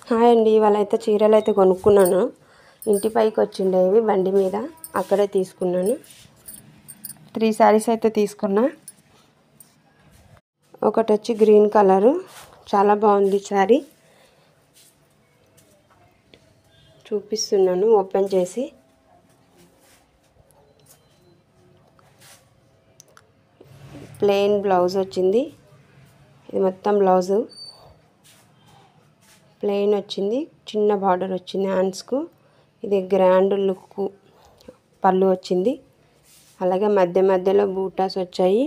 Hi అండి, ఇవాళైతే చీరలు అయితే కొనుక్కున్నాను. ఇంటి పైకి వచ్చిండేవి బండి మీద, అక్కడే తీసుకున్నాను. 3 సారీస్ అయితే తీసుకున్నా. ఒకటి వచ్చి గ్రీన్ కలరు, చాలా బాగుంది సారీ. చూపిస్తున్నాను ఓపెన్ చేసి. ప్లెయిన్ బ్లౌజ్ వచ్చింది. ఇది మొత్తం బ్లౌజు ప్లెయిన్ వచ్చింది, చిన్న బార్డర్ వచ్చింది హ్యాండ్స్కు. ఇది గ్రాండ్ లుక్ పళ్ళు వచ్చింది. అలాగే మధ్య మధ్యలో బూటాస్ వచ్చాయి.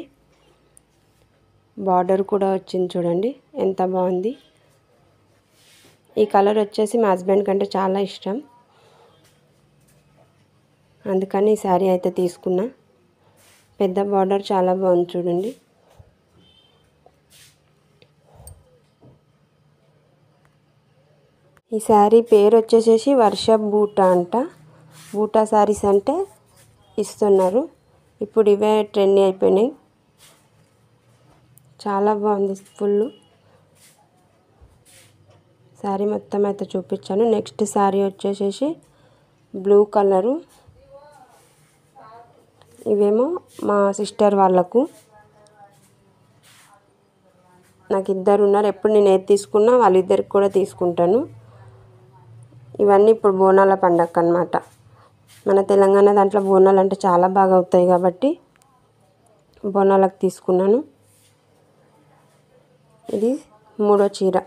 బార్డర్ కూడా వచ్చింది, చూడండి ఎంత బాగుంది. ఈ కలర్ వచ్చేసి మా హస్బెండ్ కంటే చాలా ఇష్టం, అందుకని ఈ శారీ అయితే తీసుకున్నా. పెద్ద బార్డర్ చాలా బాగుంది, చూడండి. ఈ శారీ పేరు వచ్చేసేసి వర్ష బూటా అంట. బూటా శారీస్ అంటే ఇస్తున్నారు. ఇప్పుడు ఇవే ట్రెండ్ అయిపోయినాయి. చాలా బాగుంది. ఫుల్ శారీ మొత్తం అయితే చూపించాను. నెక్స్ట్ శారీ వచ్చేసేసి బ్లూ కలరు. ఇవేమో మా సిస్టర్ వాళ్ళకు. నాకు ఇద్దరు ఉన్నారు. ఎప్పుడు నేను ఏది తీసుకున్నా వాళ్ళిద్దరికి కూడా తీసుకుంటాను. ఇవన్నీ ఇప్పుడు బోనాల పండగ అన్నమాట. మన తెలంగాణ దాంట్లో బోనాలు అంటే చాలా బాగా అవుతాయి కాబట్టి బోనాలకు తీసుకున్నాను. ఇది 3వ చీర.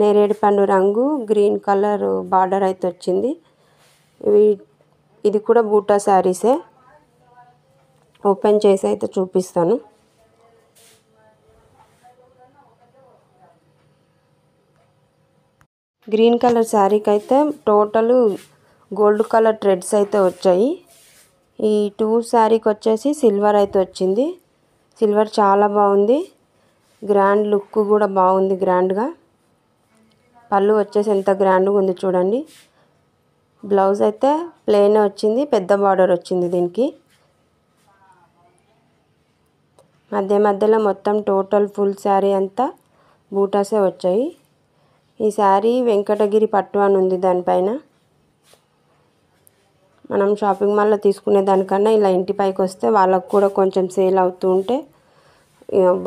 నేరేడు పండు రంగు, గ్రీన్ కలర్ బార్డర్ అయితే వచ్చింది. ఇది కూడా బూటా శారీసే. ఓపెన్ చేసి అయితే చూపిస్తాను. గ్రీన్ కలర్ శారీకి అయితే టోటల్ గోల్డ్ కలర్ థ్రెడ్స్ అయితే వచ్చాయి. ఈ 2 శారీకి వచ్చేసి సిల్వర్ అయితే వచ్చింది. సిల్వర్ చాలా బాగుంది. గ్రాండ్ లుక్ కూడా బాగుంది, గ్రాండ్గా. పళ్ళు వచ్చేసి ఎంత గ్రాండ్గా ఉంది చూడండి. బ్లౌజ్ అయితే ప్లెయిన్ వచ్చింది, పెద్ద బార్డర్ వచ్చింది దీనికి. మధ్య మధ్యలో మొత్తం టోటల్ ఫుల్ శారీ అంతా బూటాసే వచ్చాయి. ఈ శారీ వెంకటగిరి పట్టు అని ఉంది దానిపైన. మనం షాపింగ్ మాల్లో తీసుకునే దానికన్నా ఇలా ఇంటి పైకి వస్తే వాళ్ళకు కూడా కొంచెం సేల్ అవుతూ ఉంటే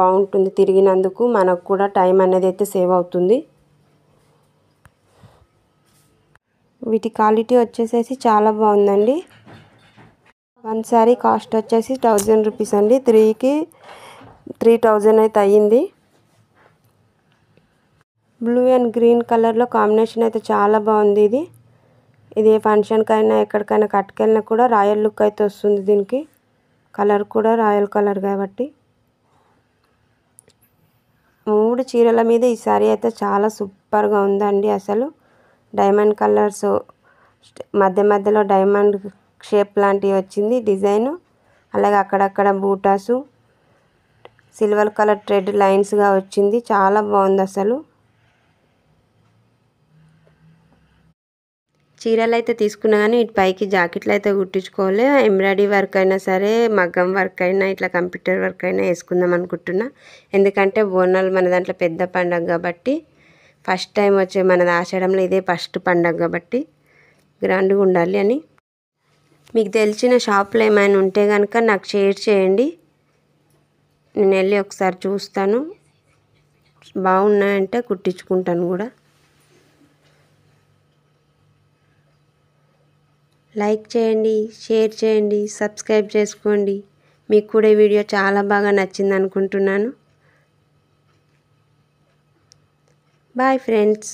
బాగుంటుంది. తిరిగినందుకు మనకు కూడా టైం అనేది అయితే సేవ్ అవుతుంది. వీటి క్వాలిటీ వచ్చేసేసి చాలా బాగుందండి. 1 శారీ కాస్ట్ వచ్చేసి 1000 రూపీస్ అండి. 3కి 3000 అయితే అయ్యింది. బ్లూ అండ్ గ్రీన్ కలర్లో కాంబినేషన్ అయితే చాలా బాగుంది. ఇది ఏ ఫంక్షన్కైనా ఎక్కడికైనా కట్టుకెళ్ళినా కూడా రాయల్ లుక్ అయితే వస్తుంది దీనికి. కలర్ కూడా రాయల్ కలర్ కాబట్టి 3 చీరల మీద ఈ శారీ అయితే చాలా సూపర్గా ఉందండి. అసలు డైమండ్ కలర్స్, మధ్య మధ్యలో డైమండ్ షేప్ లాంటివి వచ్చింది డిజైను. అలాగే అక్కడక్కడ బూటాసు, సిల్వర్ కలర్ థ్రెడ్ లైన్స్గా వచ్చింది. చాలా బాగుంది అసలు. చీరలు అయితే తీసుకున్నా కానీ ఇటు పైకి జాకెట్లు అయితే కుట్టించుకోవాలి. ఎంబ్రాయిడరీ వర్క్ అయినా సరే, మగ్గం వర్క్ అయినా, ఇట్లా కంప్యూటర్ వర్క్ అయినా వేసుకుందాం అనుకుంటున్నా. ఎందుకంటే బోనాలు మన దాంట్లో పెద్ద పండగ కాబట్టి, ఫస్ట్ టైం వచ్చే మన ఆషాఢంలో ఇదే ఫస్ట్ పండగ కాబట్టి గ్రాండ్గా ఉండాలి అని. మీకు తెలిసిన షాపులు ఏమైనా ఉంటే కనుక నాకు షేర్ చేయండి. నేను వెళ్ళి ఒకసారి చూస్తాను. బాగున్నాయంటే కుట్టించుకుంటాను కూడా. లైక్ చేయండి, షేర్ చేయండి, సబ్స్క్రైబ్ చేసుకోండి. మీకు కూడా ఈ వీడియో చాలా బాగా నచ్చింది అనుకుంటున్నాను. Boy friends.